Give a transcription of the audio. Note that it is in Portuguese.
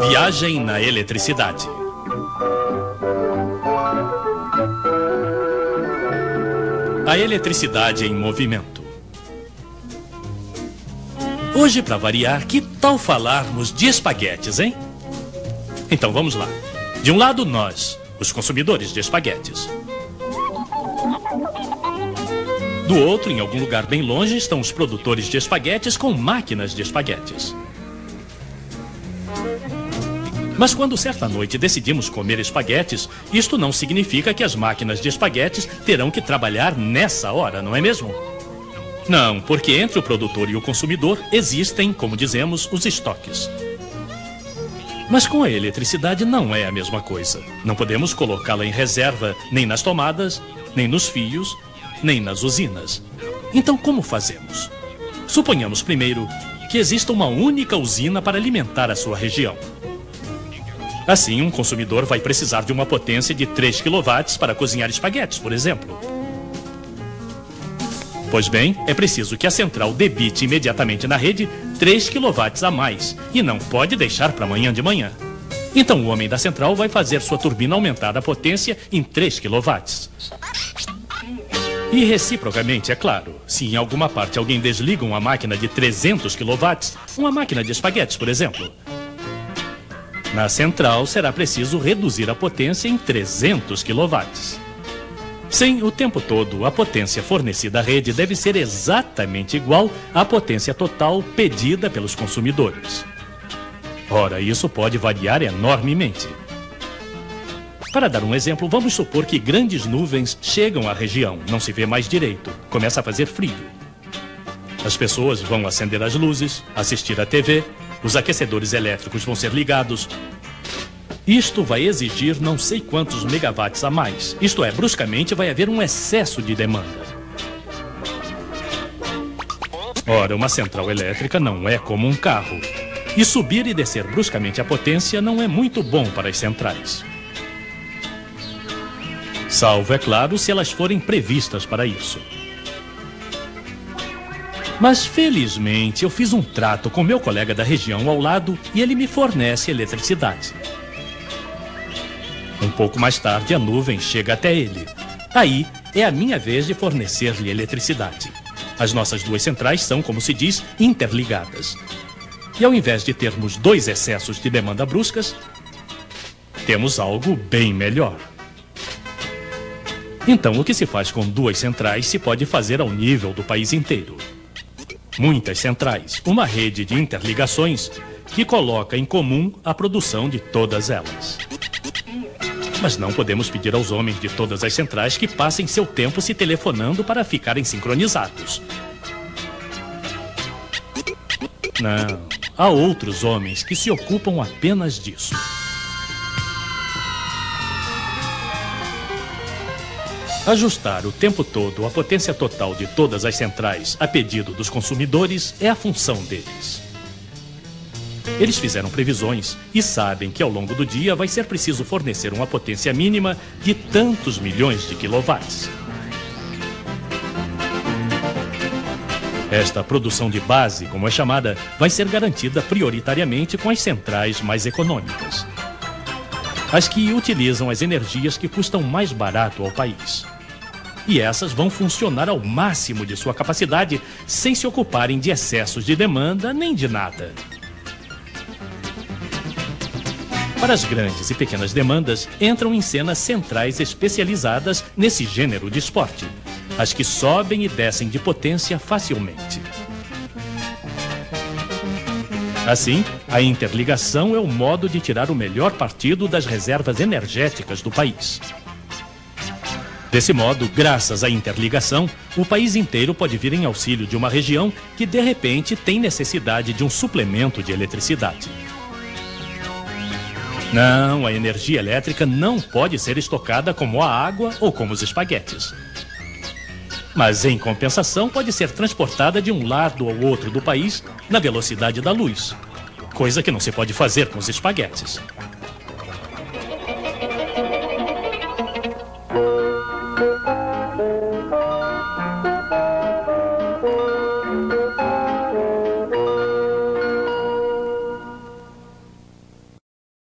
Viagem na eletricidade. A eletricidade em movimento. Hoje, para variar, que tal falarmos de espaguetes, hein? Então vamos lá. De um lado, nós, os consumidores de espaguetes. Do outro, em algum lugar bem longe, estão os produtores de espaguetes com máquinas de espaguetes. Mas quando certa noite decidimos comer espaguetes, isto não significa que as máquinas de espaguetes terão que trabalhar nessa hora, não é mesmo? Não, porque entre o produtor e o consumidor existem, como dizemos, os estoques. Mas com a eletricidade não é a mesma coisa. Não podemos colocá-la em reserva nem nas tomadas, nem nos fios, nem nas usinas. Então como fazemos? Suponhamos primeiro que exista uma única usina para alimentar a sua região. Assim, um consumidor vai precisar de uma potência de 3 kW para cozinhar espaguetes, por exemplo. Pois bem, é preciso que a central debite imediatamente na rede 3 kW a mais e não pode deixar para amanhã de manhã. Então o homem da central vai fazer sua turbina aumentar a potência em 3 kW. E reciprocamente, é claro, se em alguma parte alguém desliga uma máquina de 300 kW, uma máquina de espaguetes, por exemplo, na central será preciso reduzir a potência em 300 kW. Sim, o tempo todo, a potência fornecida à rede deve ser exatamente igual à potência total pedida pelos consumidores. Ora, isso pode variar enormemente. Para dar um exemplo, vamos supor que grandes nuvens chegam à região, não se vê mais direito, começa a fazer frio. As pessoas vão acender as luzes, assistir à TV, os aquecedores elétricos vão ser ligados. Isto vai exigir não sei quantos megawatts a mais. Isto é, bruscamente vai haver um excesso de demanda. Ora, uma central elétrica não é como um carro. E subir e descer bruscamente a potência não é muito bom para as centrais. Salvo, é claro, se elas forem previstas para isso. Mas, felizmente, eu fiz um trato com meu colega da região ao lado e ele me fornece eletricidade. Um pouco mais tarde, a nuvem chega até ele. Aí, é a minha vez de fornecer-lhe eletricidade. As nossas duas centrais são, como se diz, interligadas. E ao invés de termos dois excessos de demanda bruscas, temos algo bem melhor. Então, o que se faz com duas centrais se pode fazer ao nível do país inteiro. Muitas centrais, uma rede de interligações que coloca em comum a produção de todas elas. Mas não podemos pedir aos homens de todas as centrais que passem seu tempo se telefonando para ficarem sincronizados. Não, há outros homens que se ocupam apenas disso. Ajustar o tempo todo a potência total de todas as centrais a pedido dos consumidores é a função deles. Eles fizeram previsões e sabem que ao longo do dia vai ser preciso fornecer uma potência mínima de tantos milhões de quilowatts. Esta produção de base, como é chamada, vai ser garantida prioritariamente com as centrais mais econômicas. As que utilizam as energias que custam mais barato ao país. E essas vão funcionar ao máximo de sua capacidade, sem se ocuparem de excessos de demanda nem de nada. Para as grandes e pequenas demandas, entram em cena centrais especializadas nesse gênero de esporte, as que sobem e descem de potência facilmente. Assim, a interligação é o modo de tirar o melhor partido das reservas energéticas do país. Desse modo, graças à interligação, o país inteiro pode vir em auxílio de uma região que, de repente, tem necessidade de um suplemento de eletricidade. Não, a energia elétrica não pode ser estocada como a água ou como os espaguetes. Mas, em compensação, pode ser transportada de um lado ao outro do país na velocidade da luz, coisa que não se pode fazer com os espaguetes.